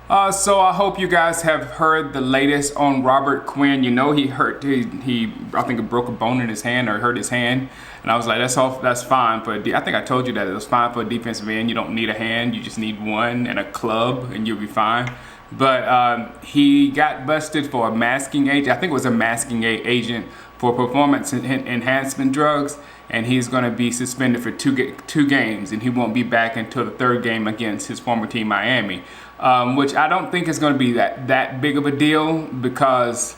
So I hope you guys have heard the latest on Robert Quinn. You know he hurt. He I think it broke a bone in his hand or hurt his hand, and I was like, that's fine. But I think I told you that it was fine for a defensive end. You don't need a hand. You just need one and a club, and you'll be fine. But he got busted for a masking agent. I think it was a masking agent for performance enhancement drugs, and he's going to be suspended for two games, and he won't be back until the third game against his former team, Miami. Which I don't think is going to be that big of a deal because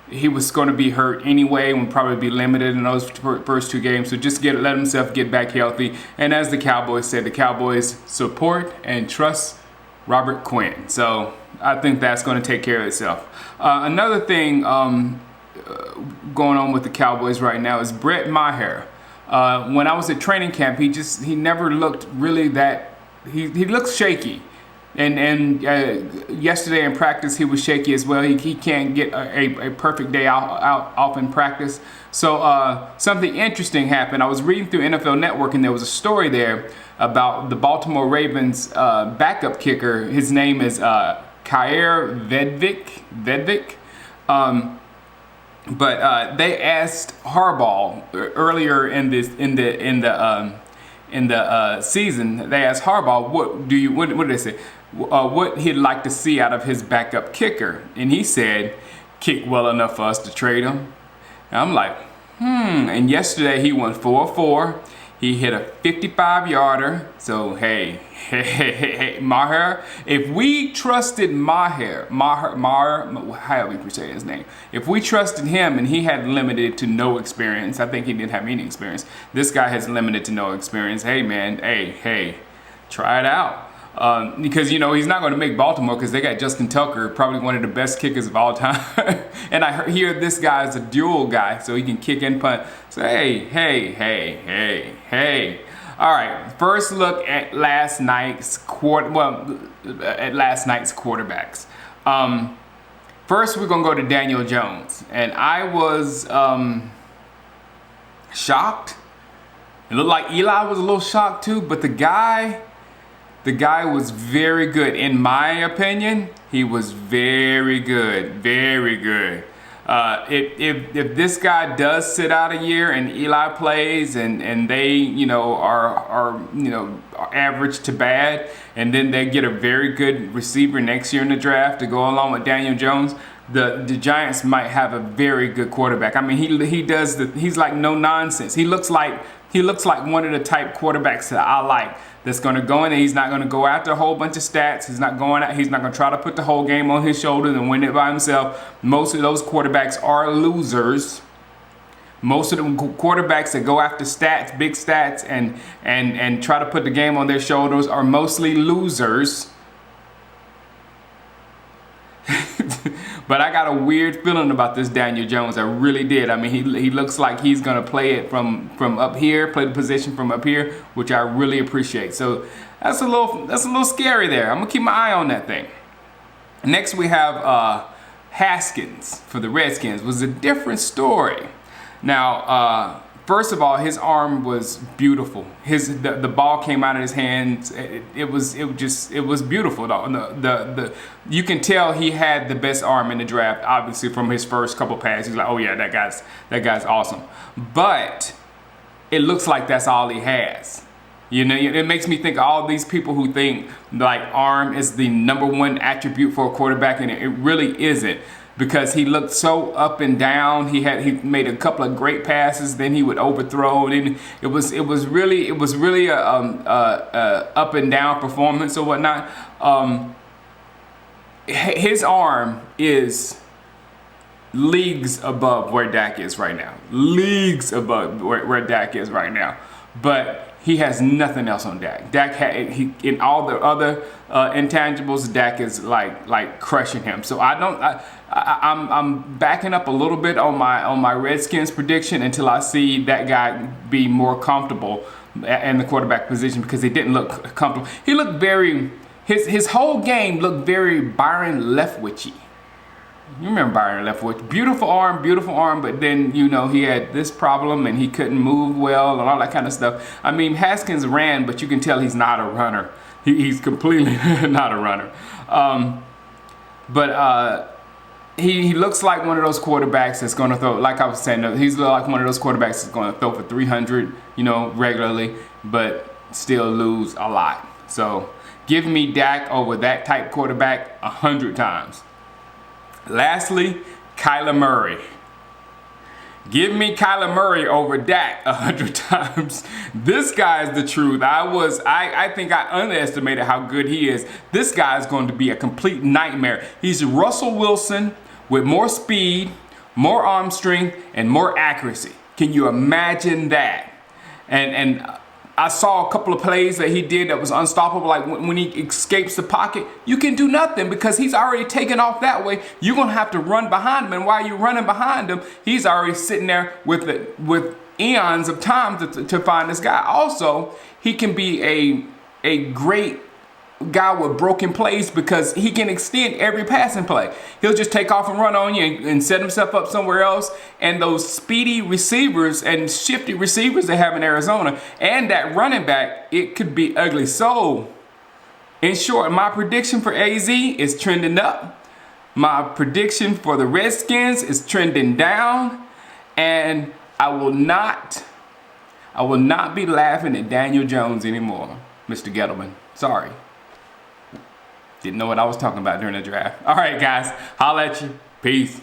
he was going to be hurt anyway and would probably be limited in those first two games. So just let himself get back healthy. And as the Cowboys said, the Cowboys support and trust Robert Quinn. So I think that's going to take care of itself. Another thing going on with the Cowboys right now is Brett Maher. When I was at training camp, he never looked really that. He looks shaky. And yesterday in practice, he was shaky as well. He can't get a perfect day off in practice. So something interesting happened. I was reading through NFL Network, and there was a story there about the Baltimore Ravens backup kicker. His name is Kair Vedvik. But they asked Harbaugh earlier in the season. They asked Harbaugh, what did they say? What he'd like to see out of his backup kicker, and he said, "Kick well enough for us to trade him." And I'm like, And yesterday he went 4-4. He hit a 55-yarder. So hey, Maher. If we trusted Maher, however you say his name. If we trusted him and he had limited to no experience, I think he didn't have any experience. This guy has limited to no experience. Hey man, hey, try it out. Because he's not going to make Baltimore because they got Justin Tucker, probably one of the best kickers of all time. And I hear this guy is a dual guy, so he can kick and punt. So hey. All right, first look at last night's quarterbacks. First, we're gonna go to Daniel Jones, and I was shocked. It looked like Eli was a little shocked too, but the guy was very good. In my opinion, he was very good. If this guy does sit out a year and Eli plays and they are average to bad, and then they get a very good receiver next year in the draft to go along with Daniel Jones, the Giants might have a very good quarterback. I mean, he's like no nonsense. He looks like one of the type quarterbacks that I like. That's going to go in there. He's not going to go after a whole bunch of stats. He's not going to try to put the whole game on his shoulders and win it by himself. Most of those quarterbacks are losers. Most of the quarterbacks that go after stats, big stats, and try to put the game on their shoulders are mostly losers. But I got a weird feeling about this Daniel Jones. I really did. I mean, he looks like he's going to play it from up here, play the position from up here, which I really appreciate. So that's a little scary there. I'm going to keep my eye on that thing. Next, we have Haskins for the Redskins. It was a different story. Now, first of all, his arm was beautiful. The ball came out of his hands. It was beautiful. You can tell he had the best arm in the draft. Obviously, from his first couple passes, he's like, oh yeah, that guy's awesome. But it looks like that's all he has. It makes me think of all these people who think like arm is the number one attribute for a quarterback, and it really isn't. Because he looked so up and down. He made a couple of great passes, then he would overthrow, and it was really a up and down performance or whatnot. His arm is leagues above where Dak is right now. Leagues above where Dak is right now. But he has nothing else on Dak. In all the other intangibles, Dak is like crushing him. So I'm backing up a little bit on my Redskins prediction until I see that guy be more comfortable in the quarterback position, because he didn't look comfortable. He looked his whole game looked very Byron Leftwichy. You remember Byron Leftwich? Beautiful arm, but then, he had this problem and he couldn't move well and all that kind of stuff. I mean, Haskins ran, but you can tell he's not a runner. He's completely not a runner. He looks like one of those quarterbacks that's going to throw, like I was saying, he's like one of those quarterbacks that's going to throw for 300, regularly, but still lose a lot. So give me Dak over that type quarterback 100 times. Lastly, Kyler Murray. Give me Kyler Murray over Dak 100 times. This guy is the truth. I think I underestimated how good he is. This guy is going to be a complete nightmare. He's Russell Wilson with more speed, more arm strength, and more accuracy. Can you imagine that? And I saw a couple of plays that he did that was unstoppable. Like when he escapes the pocket, you can do nothing because he's already taken off that way. You're going to have to run behind him. And while you're running behind him, he's already sitting there with eons of time to find this guy. Also, he can be a great guy with broken plays because he can extend every passing play. He'll just take off and run on you and set himself up somewhere else. And those speedy receivers and shifty receivers they have in Arizona and that running back, it could be ugly. So, in short, my prediction for AZ is trending up. My prediction for the Redskins is trending down. And I will not be laughing at Daniel Jones anymore, Mr. Gettleman. Sorry. Didn't know what I was talking about during the draft. All right, guys. Holla at you. Peace.